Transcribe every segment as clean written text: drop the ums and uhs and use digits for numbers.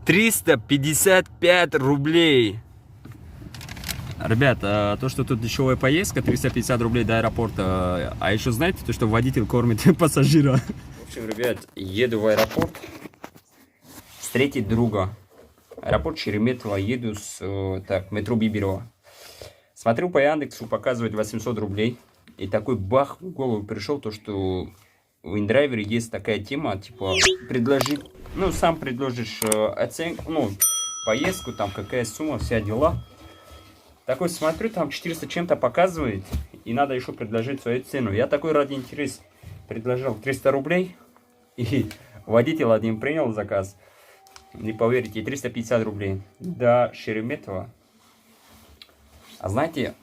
355 рублей. Ребят, то, что тут дешевая поездка, 350 рублей до аэропорта. А еще знаете, то, что водитель кормит пассажира. В общем, ребят, еду в аэропорт встретить друга. Аэропорт Шереметьево, еду с метро Биберево. Смотрю по Яндексу, показывает 800 рублей. И такой бах в голову пришел, то, что в индрайвере есть такая тема, типа, предложить, ну, сам предложишь оценку, поездку, там, какая сумма, вся дела. Такой смотрю, там 400 чем-то показывает, и надо еще предложить свою цену. Я такой ради интереса предложил 300 рублей, и водитель один принял заказ. Не поверите, 350 рублей до Шереметьево. А знаете,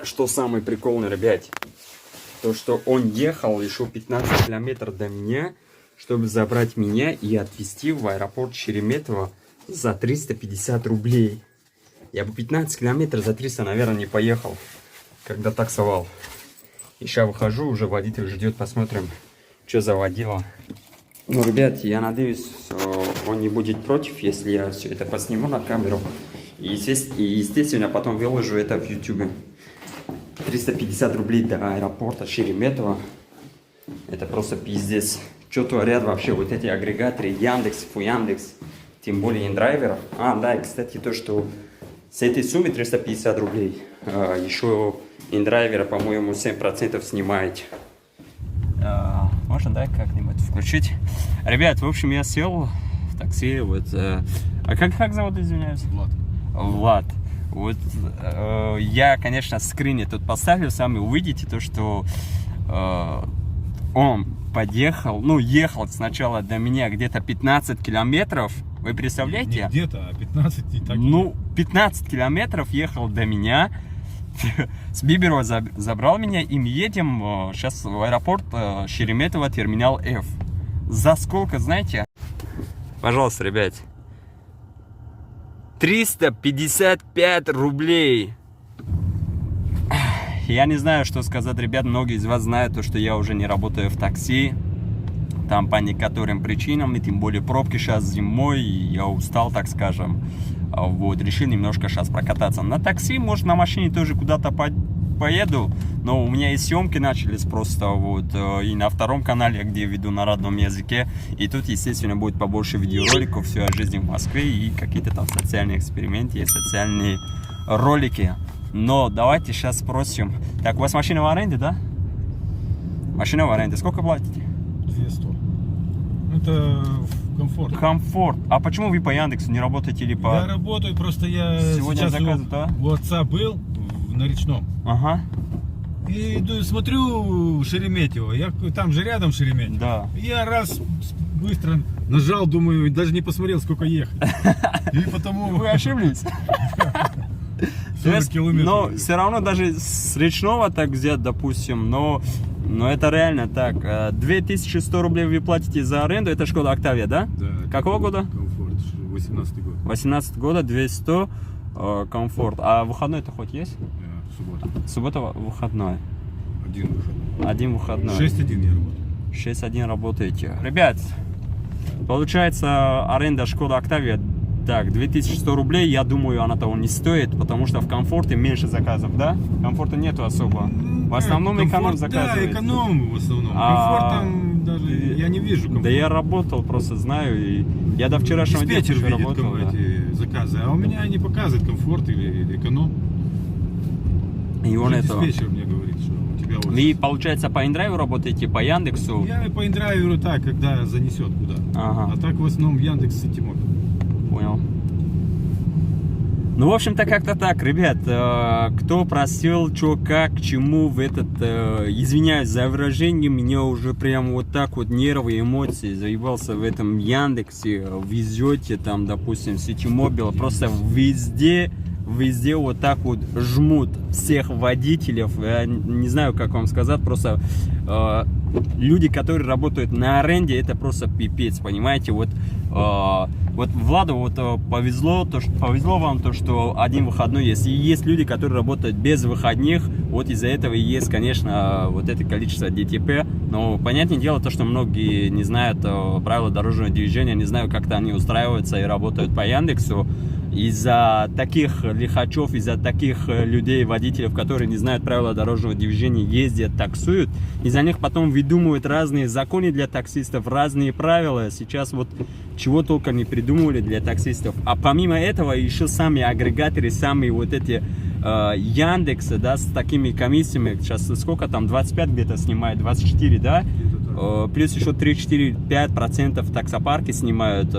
что самый прикольный, ребят? То, что он ехал еще 15 километров до меня, чтобы забрать меня и отвезти в аэропорт Шереметьево за 350 рублей. Я бы 15 километров за 300, наверное, не поехал, когда таксовал. И сейчас выхожу, уже водитель ждет, посмотрим, что за водила. Ну, ребят, я надеюсь, он не будет против, если я все это посниму на камеру. И, естественно, потом выложу это в YouTube. 350 рублей до аэропорта Шереметьево. Это просто пиздец. Что творят вообще вот эти агрегаторы Яндекс, Фуяндекс, тем более индрайвер. А, да, и, кстати, то, что с этой суммы 350 рублей еще индрайвера, по-моему, 7% снимаете. Можно, да, как-нибудь включить? Ребят, в общем, я сел в такси, вот. А как зовут, извиняюсь? Влад. Влад. Вот я, конечно, скрины тут поставлю, сами увидите то, что он подъехал, ехал сначала до меня где-то 15 километров. Вы представляете? Не где-то, а 15 и так. 15 километров ехал до меня. С Биберева забрал меня, и мы едем сейчас в аэропорт Шереметьево, терминал F. За сколько, знаете? Пожалуйста, ребят. 355 рублей. Я не знаю, что сказать, ребят. Многие из вас знают, что я уже не работаю в такси. Там по некоторым причинам, и тем более пробки сейчас зимой, и я устал, так скажем. Вот, решил немножко сейчас прокататься на такси, может, на машине тоже куда-то поеду, но у меня и съемки начались просто, вот, и на втором канале, где веду на родном языке, и тут, естественно, будет побольше видеороликов, все о жизни в Москве, и какие-то там социальные эксперименты, и социальные ролики. Но давайте сейчас спросим. Так, у вас машина в аренде, да? Машина в аренде. Сколько платите? 200. Это комфорт. Комфорт. А почему вы по Яндексу не работаете или по... Я работаю, просто я сегодня сейчас заказ, да? у отца был на Речном. Ага. И иду, смотрю Шереметьево. Там же рядом Шереметьево. Да. Я раз быстро нажал, думаю, даже не посмотрел, сколько ехать. И потому... Вы ошиблись. 40 километров. Но все равно даже с Речного так взять, допустим, но это реально так. 2100 рублей вы платите за аренду, это Шкода Октавия, да? Да. Какого года? Комфорт, 18 год. 18 года, 200, комфорт. А выходной-то хоть есть? Суббота. Суббота выходной. Один выходной. Один выходной. 6-1 я работаю. 6-1 работаете. Ребят, получается аренда Шкода Октавия. Так, 2100 рублей, я думаю, она того не стоит, потому что в комфорте меньше заказов, да? Комфорта нету особо. В основном эконом заказывает. Да, эконом в основном. Комфорт там даже я не вижу комфорта. Да я работал, просто знаю, и я до вчерашнего дня диспетчер видит работал. Да. эти заказы, а у меня не показывает комфорт или эконом. И он это... Диспетчер мне говорит, что у тебя вот... Вы, получается, по индрайву работаете, по Яндексу? Я по индрайверу так, когда занесет куда. Ага. А так в основном Яндекс Ситимобил. Понял. Ну, в общем-то, как-то так, ребят. Кто просил, что, как, к чему в этот... извиняюсь за выражение, меня уже прям вот так вот нервы, эмоции заебался в этом Яндексе. Везете там, допустим, Ситимобил. Просто везде вот так вот жмут всех водителей. Я не знаю, как вам сказать, просто... люди, которые работают на аренде, это просто пипец, понимаете, вот Вот Владу вот повезло вам то, что один выходной есть. И есть люди, которые работают без выходных. Вот из-за этого и есть, конечно, вот это количество ДТП. Но понятное дело то, что многие не знают правила дорожного движения, не знают, как-то они устраиваются и работают по Яндексу. Из-за таких лихачев, из-за таких людей, водителей, которые не знают правила дорожного движения, ездят, таксуют, из-за них потом выдумывают разные законы для таксистов, разные правила. Сейчас вот чего только не придумывали для таксистов. А помимо этого еще сами агрегаторы, сами вот эти Яндексы, да, с такими комиссиями, сейчас сколько там, 25 где-то снимает, 24, да? Плюс еще 3-4-5% таксопарки снимают.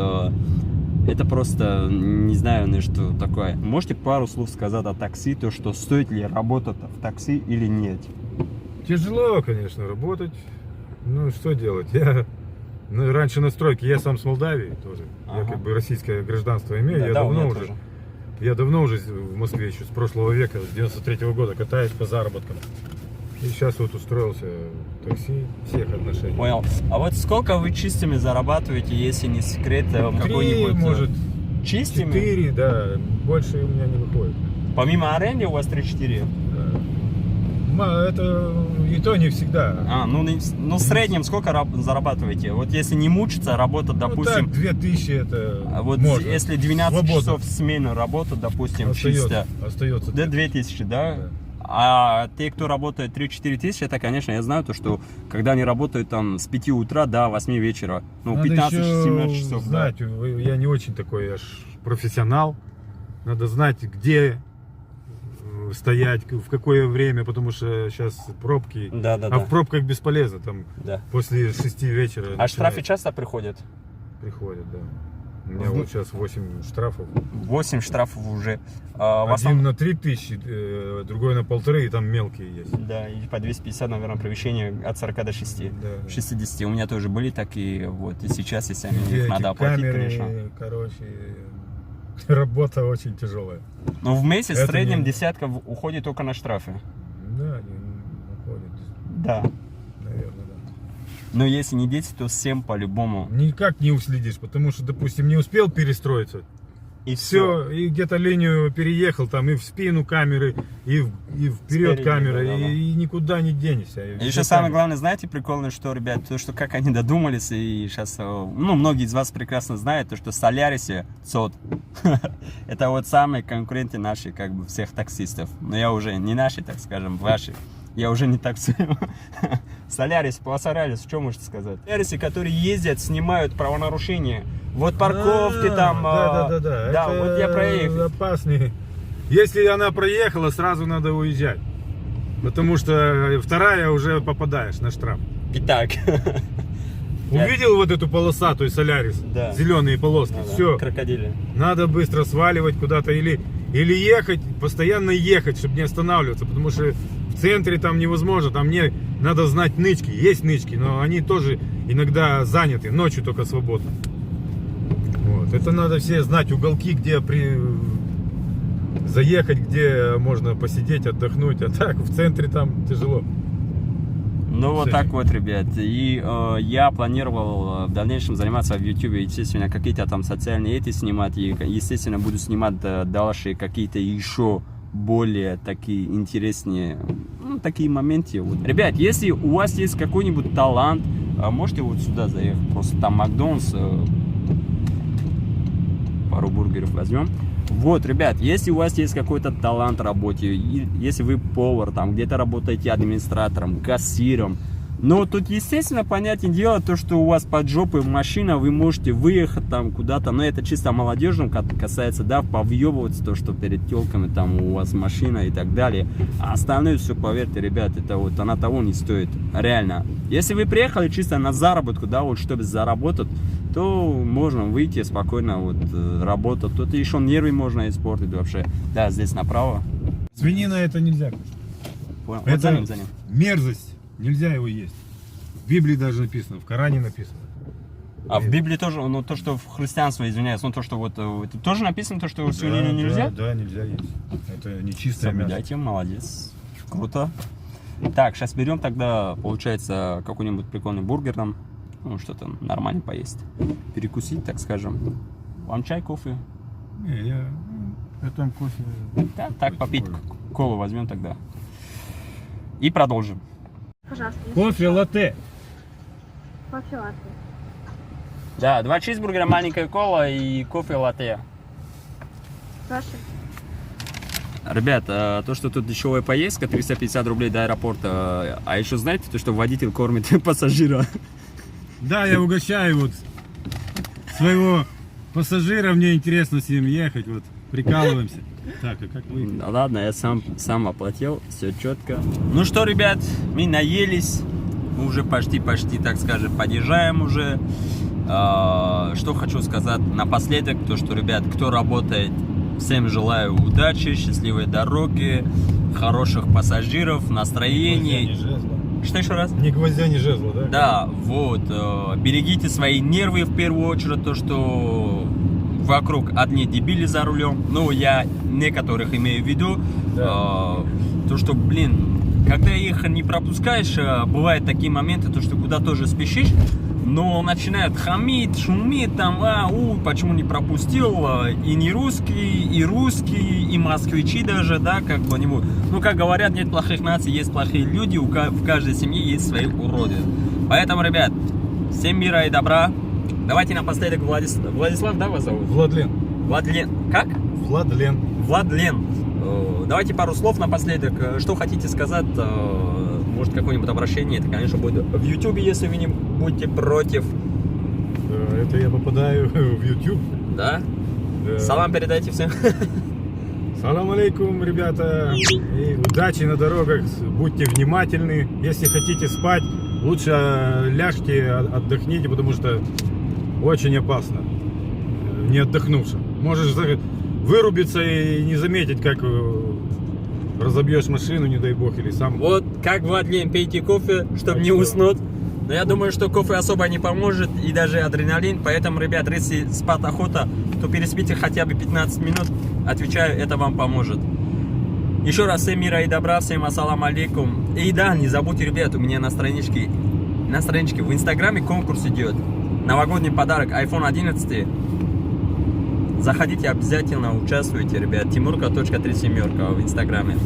Это просто, не знаю, ну, что такое. Можете пару слов сказать о такси, то, что стоит ли работать в такси или нет? Тяжело, конечно, работать. Ну, что делать? Раньше на стройке, я сам с Молдавии тоже. Я как бы российское гражданство имею. Да, Я давно уже в Москве, еще с прошлого века, с 93-го года катаюсь по заработкам. И сейчас вот устроился в такси всех отношений. Понял. А вот сколько вы чистыми зарабатываете, если не секрет, какой-нибудь... 3, может, чистыми? 4, да. Больше у меня не выходит. Помимо аренды у вас 3-4? Это и то не всегда. Ну в среднем сколько зарабатываете? Вот если не мучиться, работать, допустим... Ну так, 2000 это вот можно. Если 12 Свободно. часов смены работы, допустим, Остается, чисто... Остается. Да, 2000, да? Да. А те, кто работает 3-4 тысячи, это, конечно, я знаю, то, что когда они работают там с 5 утра до 8 вечера, ну, 15-17 часов. Знать, да. Я не очень такой аж профессионал. Надо знать, где стоять, в какое время, потому что сейчас пробки. Да. В пробках бесполезно, там после 6 вечера. А штрафы часто приходят? Приходят, да. У меня вот сейчас 8 штрафов. 8 штрафов уже. Один на 3000, другой на 1500, и там мелкие есть. Да, и по 250, наверное, превышение от 40 до 6. Да. 60. У меня тоже были такие, вот. И сейчас, если их Эти надо оплатить, камеры, конечно. Короче, работа очень тяжелая. Но в месяц Это в среднем не... десятка уходит только на штрафы. Да, они уходят. Да. Наверное, да. Но если не 10, то 7 по-любому. Никак не уследишь, потому что, допустим, не успел перестроиться. И все, и где-то линию переехал, там и в спину камеры, и вперед Спереди, камеры, да. и никуда не денешься. И еще самое главное, знаете, прикольно, что, ребят, то, что как они додумались, и сейчас, ну, многие из вас прекрасно знают, то, что в Солярисе ЦОД, это вот самые конкуренты наши, как бы, всех таксистов. Но я уже не наши, так скажем, ваши. Я уже не таксую. Солярис, по Солярису, что можете сказать? Солярисы, которые ездят, снимают правонарушения. Вот парковки там. Да. Да, Это вот я проехал. опасный. Если она проехала, сразу надо уезжать. Потому что вторая уже попадаешь на штраф. Итак. Увидел вот эту полосатую Солярис? Да. Зеленые полоски. Все. Крокодили. Надо быстро сваливать куда-то или ехать, постоянно ехать, чтобы не останавливаться. Потому что в центре там невозможно. Там мне надо знать нычки. Есть нычки, но они тоже иногда заняты. Ночью только свободно. Вот. Это надо все знать уголки, где заехать, где можно посидеть, отдохнуть. А так в центре там тяжело. Ну вот так вот, ребят. И я планировал в дальнейшем заниматься в YouTube, естественно, какие-то там социальные эти снимать. И, естественно, буду снимать дальше какие-то еще более такие интересные, ну, такие моменты. Вот. Ребят, если у вас есть какой-нибудь талант, можете вот сюда заехать. Просто там Макдональдс. Пару бургеров возьмем. Вот, ребят, если у вас есть какой-то талант в работе, если вы повар, там где-то работаете администратором, кассиром, но тут, естественно, понятное дело, то, что у вас под жопой машина, вы можете выехать там куда-то, но это чисто молодежным касается, да, повъебываться, то, что перед телками там у вас машина и так далее, а остальное все, поверьте, ребят, это вот, она того не стоит, реально. Если вы приехали чисто на заработку, да, вот, чтобы заработать, то можно выйти спокойно, вот, работать, тут еще нервы можно испортить вообще. Да, здесь направо. Свинина это нельзя. Понял. Это Вот за ним. мерзость. Нельзя его есть. В Библии даже написано, в Коране написано. А в Библии тоже, ну то, что в христианстве, извиняюсь, ну то, что вот, это тоже написано, то, что свинину нельзя? Да, нельзя есть. Это нечистое мясо. Соблюдайте, молодец. Круто. Так, сейчас берем тогда, получается, какой-нибудь прикольный бургер там, ну что-то нормально поесть. Перекусить, так скажем. Вам чай, кофе? Не, я там кофе. Да, так попить колу возьмем тогда. И продолжим. Пожалуйста. Кофе латте. Кофе латте. Да, 2 чизбургера, маленькая кола и кофе латте. Ваши. Ребят, то, что тут дешевая поездка, 350 рублей до аэропорта. А еще знаете, то, что водитель кормит пассажира? Да, я угощаю вот своего пассажира, мне интересно с ним ехать, вот прикалываемся. Так, а как вы? Да ладно, я сам оплатил, все четко. Ну что, ребят, мы наелись, мы уже почти, так скажем, подъезжаем уже. Что хочу сказать напоследок, то что, ребят, кто работает, всем желаю удачи, счастливой дороги, хороших пассажиров, настроений. Что еще раз? Ни гвоздя, ни жезла, да? Да, вот, берегите свои нервы в первую очередь, то что вокруг одни дебили за рулем, ну, я некоторых имею в виду, то что, блин, когда их не пропускаешь, бывают такие моменты, то что куда тоже спешишь, но начинают хамить, шуметь там, почему не пропустил, и не русские, и русские, и москвичи даже, да, как бы, ну, как говорят, нет плохих наций, есть плохие люди, в каждой семье есть свои уроды. Поэтому, ребят, всем мира и добра. Давайте напоследок Владислав, да, вас зовут? Владлен. Владлен. Как? Владлен. Владлен. Давайте пару слов напоследок. Что хотите сказать? Может, какое-нибудь обращение? Это, конечно, будет в YouTube, если вы не будете против. Да, это я попадаю в YouTube. Да? Да. Салам передайте всем. Салам алейкум, ребята. И удачи на дорогах. Будьте внимательны. Если хотите спать, лучше ляжьте, отдохните, потому что очень опасно, не отдохнувши. Можешь вырубиться и не заметить, как разобьешь машину, не дай бог, или сам. Вот как Владлен, пейте кофе, чтобы не уснуть. Но я думаю, что кофе особо не поможет, и даже адреналин. Поэтому, ребят, если спать охота, то переспите хотя бы 15 минут. Отвечаю, это вам поможет. Еще раз всем мира и добра, всем ассалам алейкум. И да, не забудьте, ребят, у меня на страничке в Инстаграме конкурс идет. Новогодний подарок iPhone 11. Заходите, обязательно участвуйте, ребят. Timurka.37 в Инстаграме.